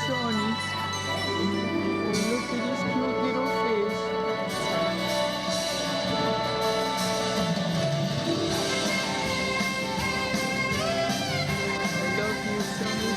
Sonny. Oh, look at his cute little face. I love you, Sonny.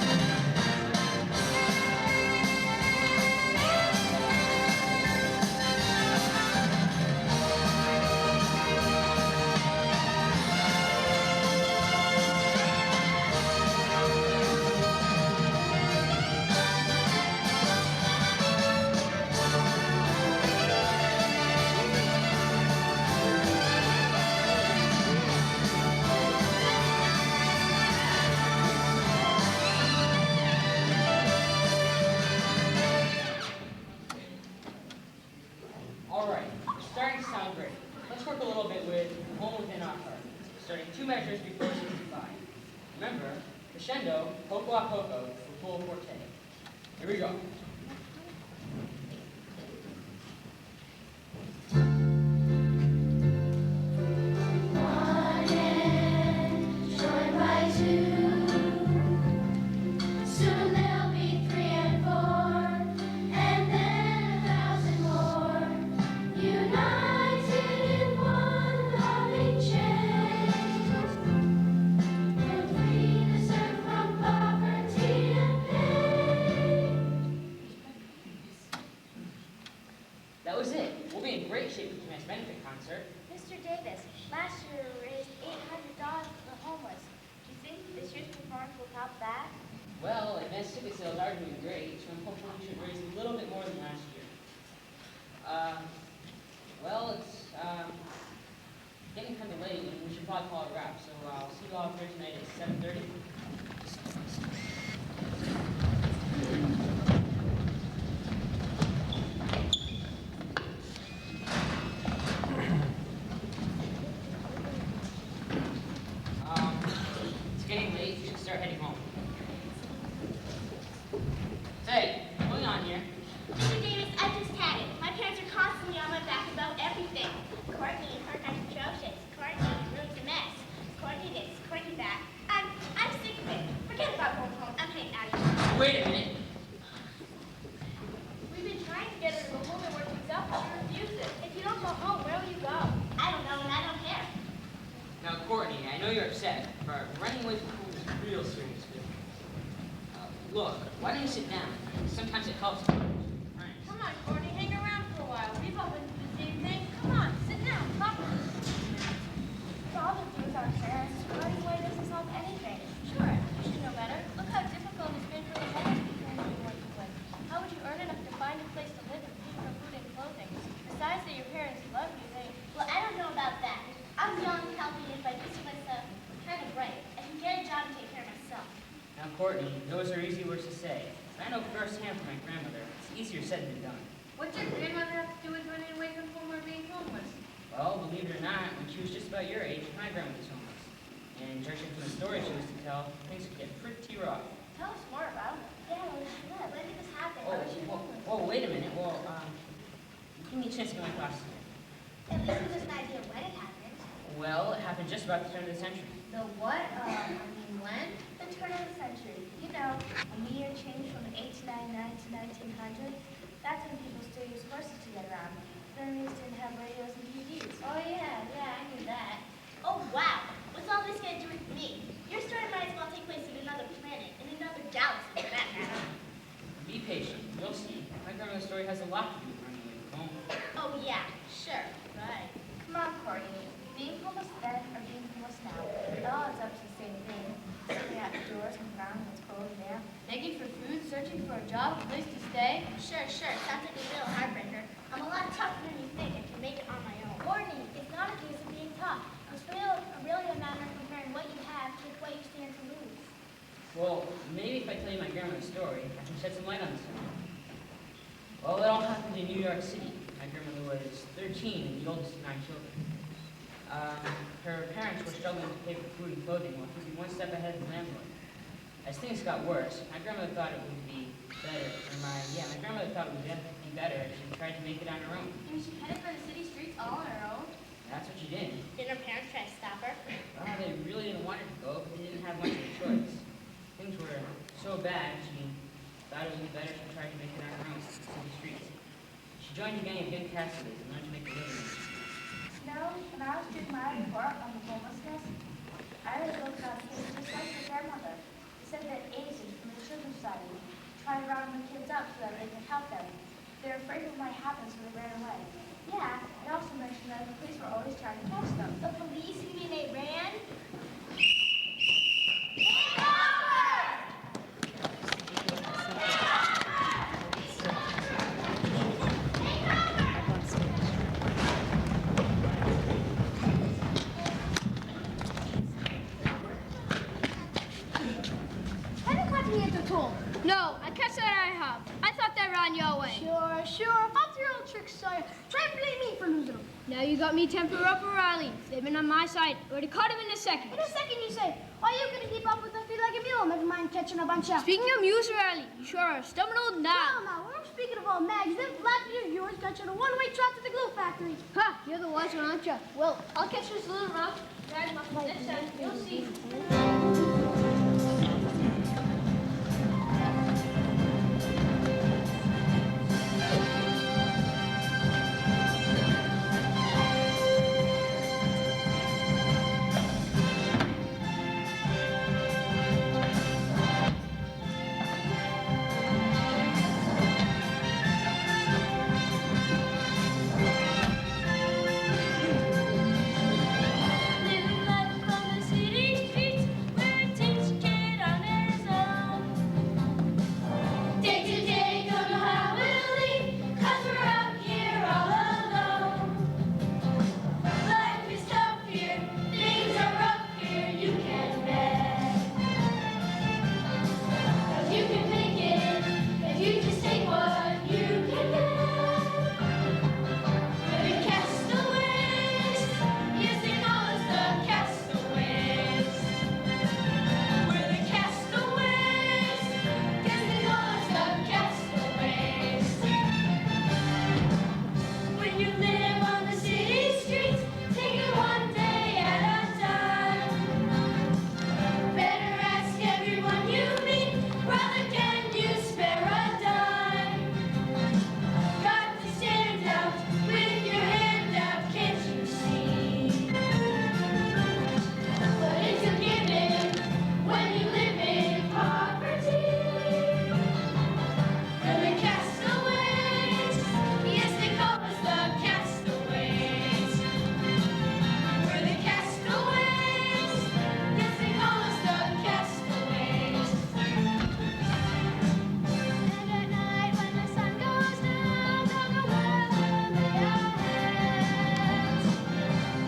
All right, we're starting to sound great. Let's work a little bit with home within our heart, starting 2 measures before 65. Remember, crescendo, poco a poco, the full forte. Here we go. That was it. We'll be in great shape for the Mass Benefit concert. Mr. Davis, last year we raised $800 for the homeless. Do you think this year's performance will top that? Well, advanced ticket sales are doing great, so unfortunately we should raise a little bit more than last year. Well, it's getting kind of late, and we should probably call it a wrap. So I'll see you all Thursday night at 7:30. It's getting late. We should start heading home. Hey, what's going on here? Mr. Davis, I just had it. My parents are constantly on my back about everything. Courtney, her night's atrocious. Courtney, ruins a mess. Courtney this, Courtney that. I'm sick of it. Forget about going home. I'm heading out of here. Wait a minute. We've been trying to get her to go home and work things out, but she refuses. If you don't go home, where will you go? I don't know, and I don't care. Now, Courtney, I know you're upset, but running away from school is real serious. Look, why don't you sit down? Sometimes it helps. Right. Come on, Courtney, hang around for a while. We've all been through the same thing. Come on, sit down, talk to us. We've all been through with our parents. Running away doesn't solve anything. Sure, you should know better. Look how difficult it's been for the homeless people in New York to live. How would you earn enough to find a place to live and pay for food and clothing? Besides that your parents love you, they... Well, I don't know about that. I'm young, healthy, and if I do see myself, kind of bright. I can get a job and take care of myself. Now, Courtney, those are easy words to say. I know firsthand from my grandmother. It's easier said than done. What's your grandmother have to do with running away from home or being homeless? Well, believe it or not, when she was just about your age, my grandmother was homeless. And judging from the stories she used to tell, things could get pretty rough. Tell us more about it. Yeah, well, when did this happen? Oh, How was she homeless? whoa, wait a minute. Well, give me a chance to get my thoughts together. At least give us an idea of when it happened. Well, it happened just about the turn of the century. The what? When? The turn of the century. You know, when the year changed from 1899 to 1900, that's when people still used horses to get around. Families didn't have radios and TVs. Oh yeah, I knew that. Oh, wow. What's all this got to do with me? Your story might as well take place in another planet, in another galaxy, for that matter. Be patient. You'll see. My grandmother's story has a lot to do with running away from home. Oh, yeah, sure, right. Come on, Courtney. Being homeless then or being homeless now, it all adds up to the same thing. Sitting at the doors and ground what's cold and damp. Begging for food, searching for a job, a place to stay. Sure. Sounds like a real heartbreaker. I'm a lot tougher than you think and can make it on my own. Courtney, it's not a case of being tough. It's really a matter of comparing what you have with what you stand to lose. Well, maybe if I tell you my grandmother's story, I can shed some light on this one. Well, it all happened in New York City. My grandmother was 13 and the oldest of 9 children. Her parents were struggling to pay for food and clothing while keeping one step ahead of the landlord. As things got worse, my grandmother thought it would be better, my grandmother thought it would be better if she tried to make it on her own. And she headed for the city streets all on her own? That's what she did. Didn't her parents try to stop her? Well, they really didn't want her to go, but they didn't have much of a choice. Things were so bad, she Thought it would be better if she tried to make it on her own, city streets. She joined a gang of young castaways and learned to make a living. No, when I was doing my report on the homelessness, I read a book about kids just like their grandmother. It said that Asians from the Children's Society try to round the kids up so that they can help them. They're afraid of what might happen, so they ran away. Yeah, it also mentioned that the police were always trying to catch them. The police? You mean they ran? No, I catch that I have. I thought they ran your way. Sure. That's your old trick, Sawyer. Try and blame me for losing them. Now you got me temper up, O'Reilly. They've been on my side. Would have caught him in a second. In a second, you say. Are you going to keep up with us like a mule? Never mind catching a bunch of... Speaking of mules, O'Reilly, you sure are a stubborn old nag. No, we're speaking of old nags. Them last year yours got you in a one-way trot to the glue factory. Ha, you're the wise one, aren't you? Well, I'll catch this little rough. Drag him up next time. You'll see. Living life on the city streets where it takes a kid on his own. Day to day, don't know how we'll leave, 'cause we're out here all alone. Life is tough here, things are rough here, you can bet. 'Cause you can make it if you just take what you can get. We're the castaways, yes they call us the castaways. We're the castaways, yes they call us the castaways. When you live on the city streets, take it one day at a time. Better ask everyone you meet, brother, can you spare a dime? Got to stand out with your hand out, can't you see? But it's a given when you live in poverty. We're the castaways, yes they call us the castaways. We're the castaways, yes they call us the castaways. And at night when the sun goes down, don't know where we'll lay our heads.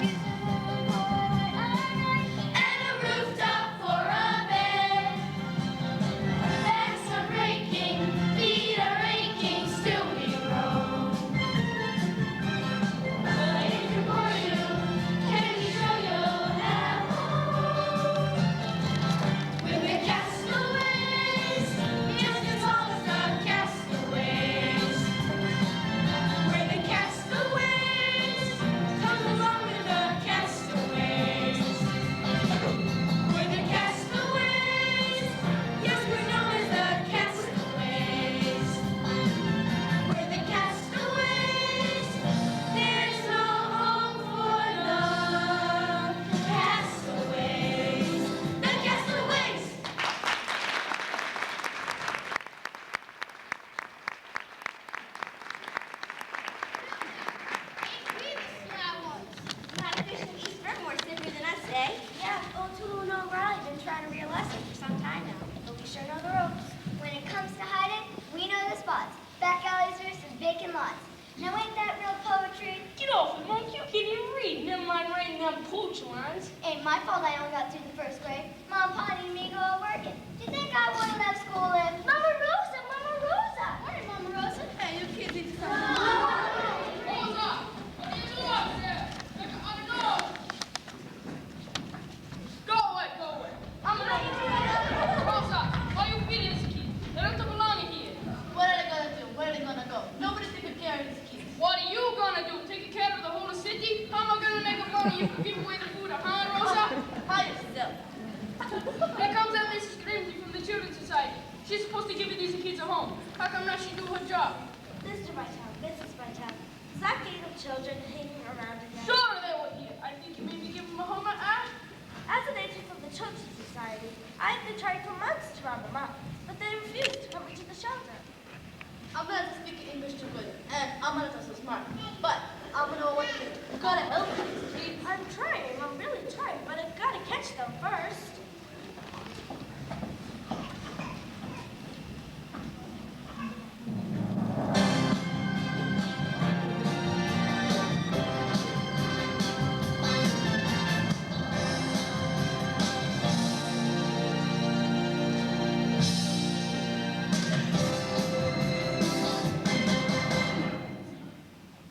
Is a room for a night and a rooftop for a bed. Backs are breaking, feet are aching, still we roam. But if you're bored, can we show you have home? We're the castaways, yes they call us the castaways. We're the castaways, come along with the castaways. We're the castaways, yes we're known as the castaways. We're the castaways, there's no home for the castaways. The castaways! Not fishing East River more slippery than us, eh? Yeah, old Tulu and O'Reilly been trying to reel us in for some time now, but we sure know the ropes. When it comes to hiding, we know the spots. Back alleys versus vacant lots. Now ain't that real poetry? Get off it, Mike. You can't even read. Never mind writing them pooch lines. Ain't my fault I only got through the first grade. Mom, Pa, and me go out working. Do you think I would have left school if... Mama Rosa! Mama Rosa! Morning, Mama Rosa. Hey, you kids need to come. Go away, go away. I'm going Rosa, why you feeding these kids? They don't belong here. What are they gonna do? Where are they gonna go? Nobody's taking care of these kids. What are you gonna do? Take care of the whole city? How am I gonna make money if you give away the food, huh, Rosa? Hire yourself. Here comes that Mrs. Grimsby from the Children's Society. She's supposed to give these kids a home. How come not she do her job? Mr. Bytown, Mrs. Bytown, is that gang of children hanging around again? Sure they were here. I think you maybe give them a homework, As an agent of the Children's Society, I've been trying for months to round them up, but they refuse to come into the shelter. Amanda's speaking English too good, and Amanda's so smart. But I don't know what to do. You gotta help me. I'm trying, I'm really trying, but I've got to catch them first.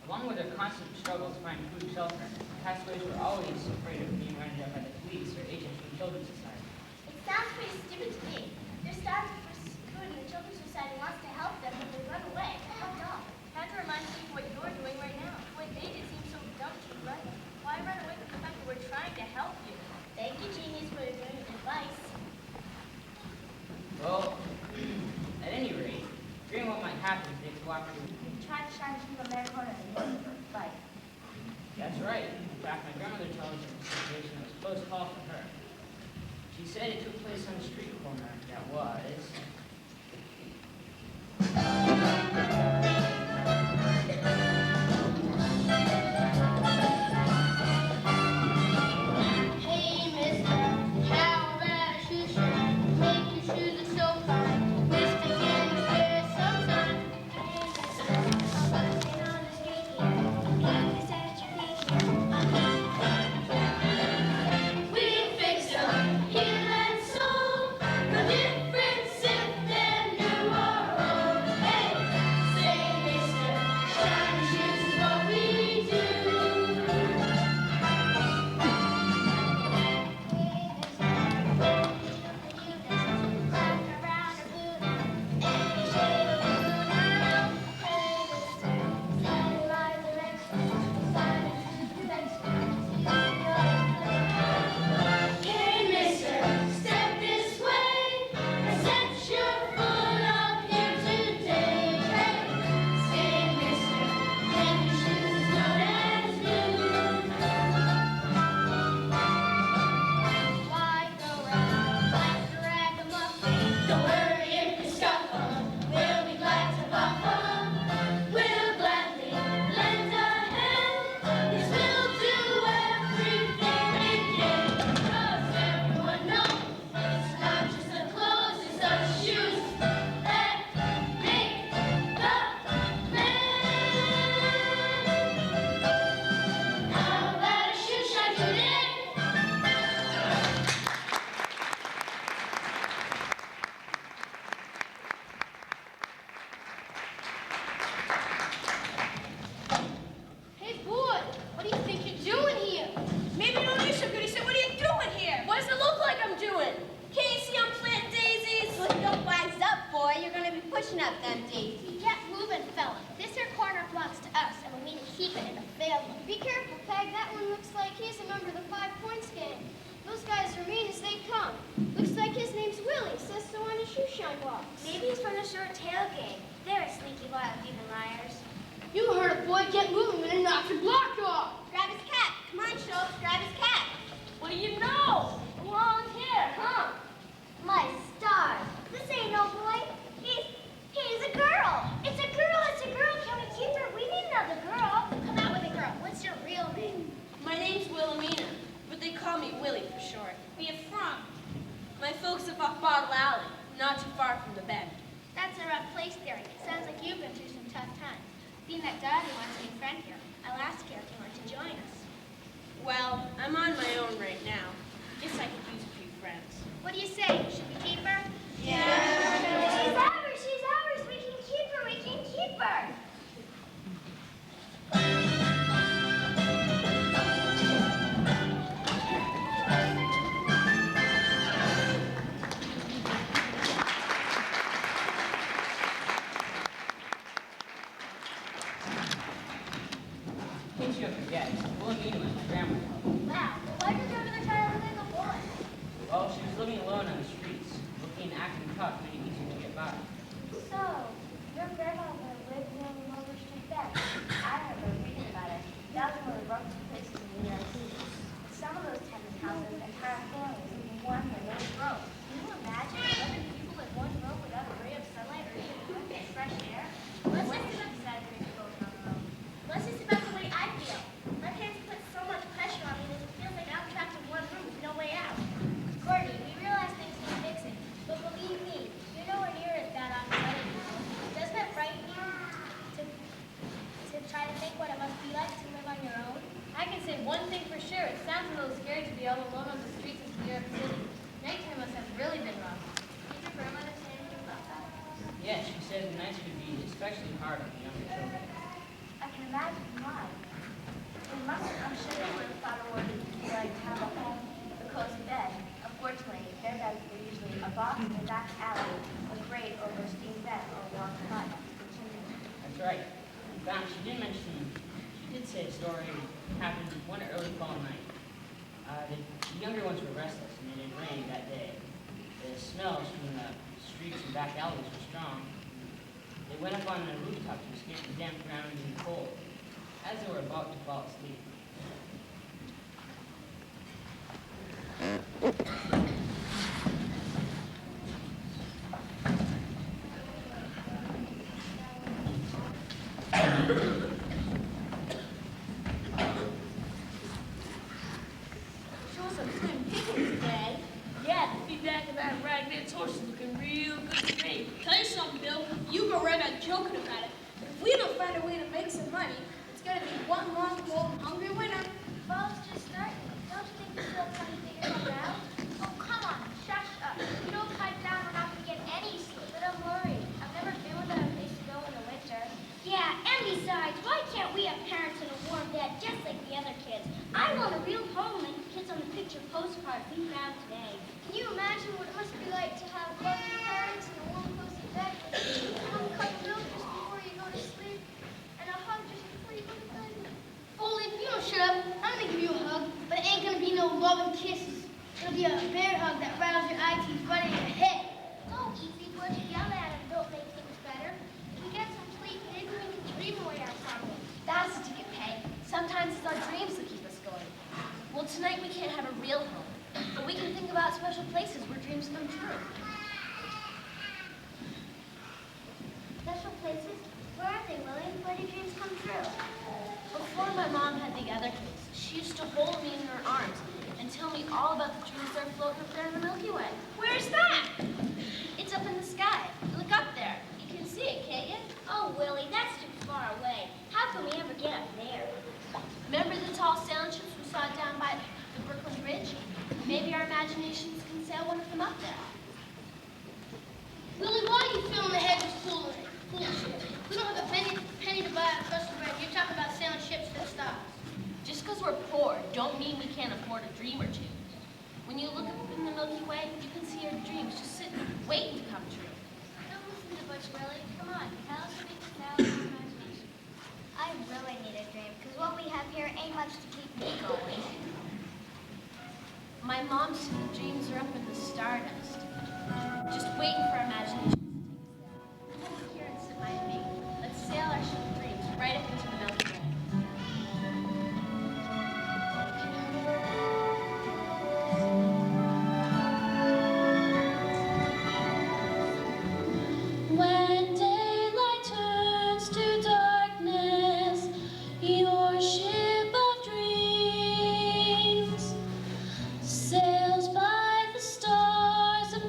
Along with their constant struggle to find food and shelter, castaways were always afraid of being rounded up by the police or agents from the Children's Society. It sounds pretty stupid to me. They're starving for food and the Children's Society wants to help them, but they run away. How dumb. Had to remind people what you're doing right now. What made it seem so dumb to run? Why run away from the fact that we're trying to help you? Thank you, genius, for your good advice. Well, at any rate, fearing what might happen if they cooperated with We tried to shine from their corner and fight. That's right. In fact, my grandmother tells us of a situation that was close call for her. She said it took place on a street corner that was... Hey, mister, how about a shoe shine? Make your shoes look so fine. Mister, can you spare some time? Hey, mister, how about a stand on the street here? Can you set your feet here? We fix 'em, heel and sole. No difference if they're new or old. Hey, say, mister, shiny shoes is what we do. Hey, mister, step this way. Set your foot up here today. Hey, say, mister, make your shoes good as new. Why go round like a ragamuffin? Don't worry if you scuff 'em. We'll be glad to buff 'em. We'll gladly lend a hand. 'Cause we'll do everything we can. 'Cause everyone knows it's not just the clothes, it's the shoes that make the man. How about a shoe shine today? Hey, boy, what do you think you're doing here? Maybe you don't need so good. He said, what are you doing here? What does it look like I'm doing? Can't you see I'm planting daisies? Well, you don't wise up, boy. You're gonna be pushing up them daisies. Get moving, fella. This here corner belongs to us, and we need to keep it in a family. Be careful, Peg. That one looks like he's a member of the 5 Points gang. Those guys are mean as they come. Looks like his name's Willie. Says so on his shoe shine box. Maybe he's from the short tail gang. They're sneaky, wild, even liars. You heard it, boy. Get moving and knock your block off. Grab his cap. Come on, Schultz. Grab his cap. What do you know? We're all here, huh? My stars. This ain't no boy. He's a girl. It's a girl. It's a girl. Can we keep her? We need another girl. Come out with a girl. What's your real name? My name's Wilhelmina, but they call me Willie for short. Where you from? My folks live off Bottle Alley, not too far from the bend. That's a rough place, Derek. Sounds like you've been through some tough times. Being that Daddy wants a new friend here, I'll ask you if you want to join us. Well, I'm on my own right now. Guess I could use a few friends. What do you say? Should we keep her? Yeah. She's ours. She's ours. We can keep her. We can keep her. In case you forget, Wilhelmina was my grandmother. Wow. Why did your grandmother try to live a boy? Well, she was living alone on the streets, looking and acting tough, be all alone on the streets of New York City. Nighttime must have really been rough. Did your grandmother say anything about that? Yeah, she said the nights could be especially hard on the younger children. I can imagine why. I'm sure they would have thought it would be like to have a home, a cozy bed. Unfortunately, their beds were usually a box in the back alley, a grate over a steam vent, or a long cot. That's right. In fact, she did say a story happened one early fall night. The younger ones were restless, and it had rained that day. The smells from the streets and back alleys were strong. They went up on the rooftop to escape the damp ground and the cold. As they were about to fall asleep, Show us some slim pickings today. Yeah, the feedback of that ragman's horse is looking real good to me. Tell you something, Bill. You go right on joking about it. If we don't find a way to make some money, it's gonna be one long, cold, and hungry winter. Fall's just starting. Don't you think we still have time to figure something out? Oh, come on. Shush up. If you don't pipe down, we're not going to get any sleep. But I'm worried. I've never been without a place to go in the winter. Yeah, and besides, why can't we have parents in a warm bed just like the other kids? I want a real home like the kids on the picture postcard we found today. Can you imagine what it must be like to have loving parents in a warm, cozy bed? A warm cup of milk just before you go to sleep. And a hug just before you go to bed. Foley, if you don't shut up, I'm gonna give you a hug, but it ain't gonna be no loving kisses. It'll be a bear hug that rattles your eye teeth right in your head. Oh, easy, would you yell at him? Don't make things better. If we get some sleep, maybe we can dream away our problem. That's to get paid. Sometimes it's our dreams that keep us going. Well, tonight we can't have a real home, but we can think about special places where dreams come true. Special places? Where are they, Willie? Where do dreams come true? Before my mom had the other kids, she used to hold me in her arms and tell me all about the dreams that are floating up there in the Milky Way. Where's that? It's up in the sky. Look up there. You can see it, can't you? Oh, Willie, that's too far away. How can we ever get up there? Remember the tall sailing ships we saw down by the Brooklyn Bridge? Maybe our imaginations can sail one of them up there. Willie, why are you filling the hedges full of shit? We don't have a penny to buy a crust of bread. You're talking about sailing ships to the stars. Just because we're poor don't mean we can't afford a dream or two. When you look up in the Milky Way, you can see your dreams just sitting, waiting to come true. Don't listen to Butch, Willie. Come on, tell us what we can tell our imagination. I really need a dream, because what we have here ain't much to keep me going. My mom said the dreams are up in the stardust, just waiting for our imagination to take us there. Come over here and sit by me. Let's sail our ship of dreams right up into the Milky Way. When daylight turns to darkness, your ship of dreams sails by the stars of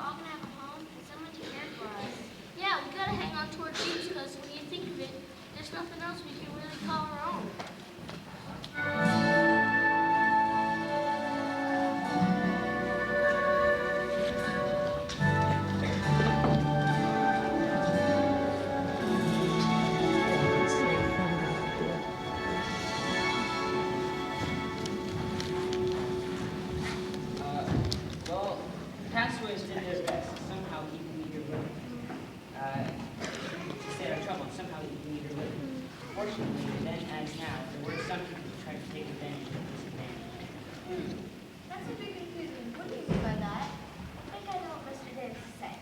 all gonna have a home and someone to care for us. Yeah, we gotta hang on to our dreams because when you think of it, there's nothing else we can really call our own. Well, castaways did their best to somehow keep the meter living. To stay out of trouble and somehow keep the meter living. Fortunately, then as now, there were some people who tried to take advantage of this advantage. That's a bit confusing. What do you mean by that? I think I know what Mr. Davis is saying.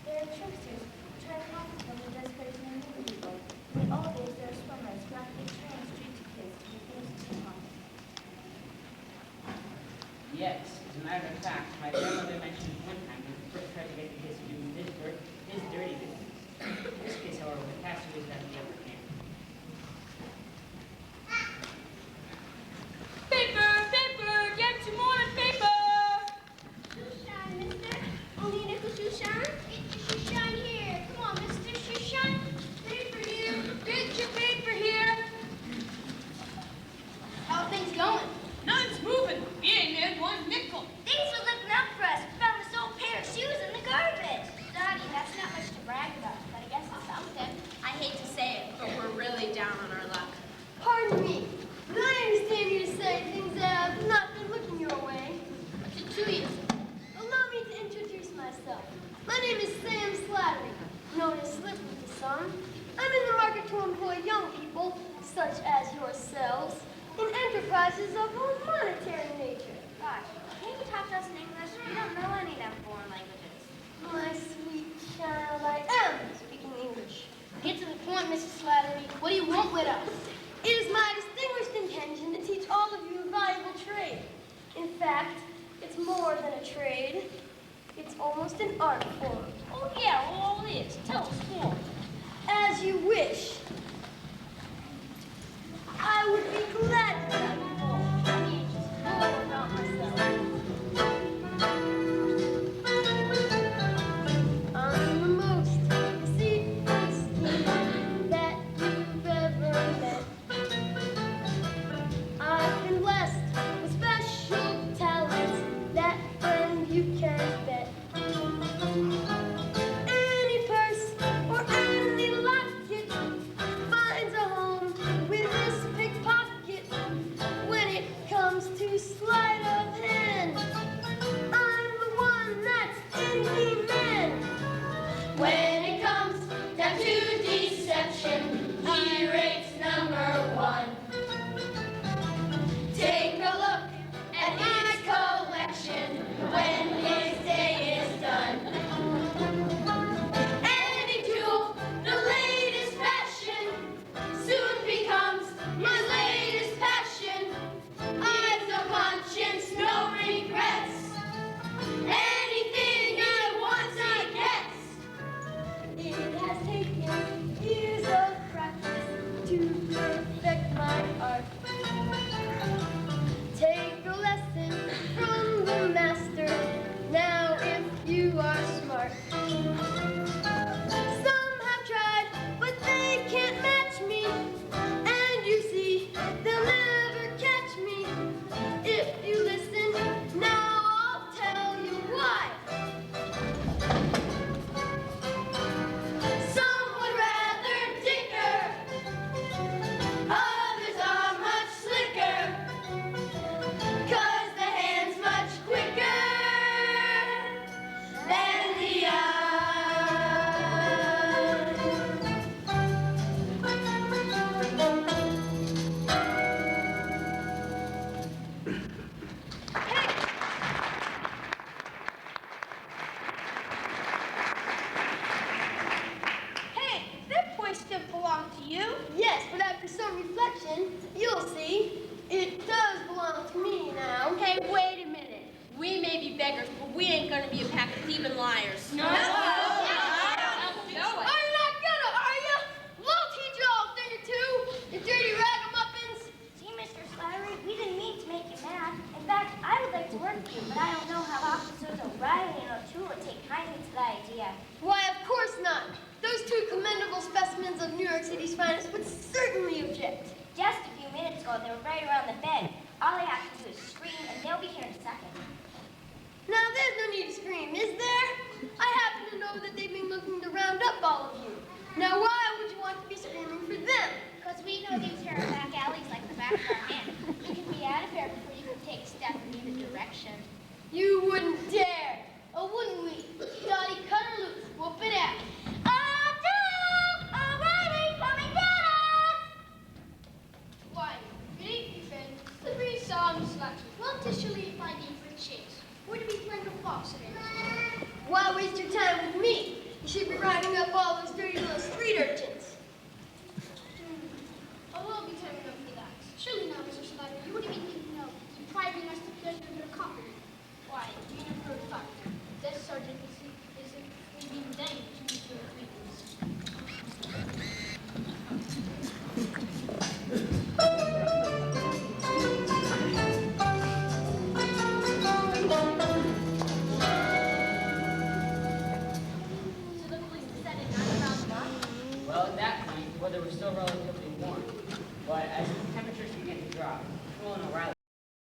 There are tricksters who try to profit from the desperation of moving people. In the old days, there were swimmers who actually trained street kids to do things to them. Yes, as a matter of fact, my grandmother mentioned one time that the crook tried to get the kids to do his dirty business. In this case, however, the castaways got the upper hand. Paper, paper, get some more paper. Shoeshine, mister. Only a nickel shoeshine? Get your shoeshine here. Come on, Mr. Shoeshine. Paper here, get your paper here. How are things going? None's moving. We ain't had one nickel. Things are looking up for us. We found this old pair of shoes in the garbage. Daddy, that's not much to brag about, but I guess it's something. I hate to say it, but we're really down on our luck. Pardon me, but I understand you to say things that have not been looking your way. To you. Allow me to introduce myself. My name is Sam Slattery, known as Slip with the Sun. I'm in the market to employ young people, such as yourselves, in enterprises of a monetary nature. Gosh, can't you talk to us in English? We don't know any of them foreign languages. My sweet child, I am speaking English. Get to the point, Mrs. Slattery. What do you want with us? It is my distinguished intention to teach all of you a valuable trade. In fact, it's more than a trade. It's almost an art form. Oh yeah, well it is. Tell us more. As you wish. I would be glad to tell you more. Let me just more about myself. I'm the most deceitful scheme that you've ever met. I've been blessed with special talents that friend you can bet. Any purse or any locket finds a home with this pickpocket. that. Why, of course not. Those two commendable specimens of New York City's finest would certainly object. Just a few minutes ago, they were right around the bend. All they have to do is scream, and they'll be here in a second. Now, there's no need to scream, is there? I happen to know that they've been looking to round up all of you. Now, why would you want to be screaming for them? Because we know these here back alleys like the back of our hand. We can be out of here before you can take a step in either direction. You wouldn't dare. Oh, wouldn't we? Dottie, cut her loose. Whoop it out. Why, good evening, friend. Slippery, solemn, slouchy. Well, tis your lead by thee for a chase. We're to be playing a fox today. Why waste your time with me? You should be rounding up all those dirty little street urchins. I will be coming up for that. Surely now, Mr. Slider, you wouldn't be thinking of depriving us the pleasure of your company. Why, being a fruit factor, this sergeant is being danged to meet your acquaintance. So the police decided not to round them up? Well, at that point, the weather was still relatively warm, but as the temperatures began to drop, Patrol and O'Reilly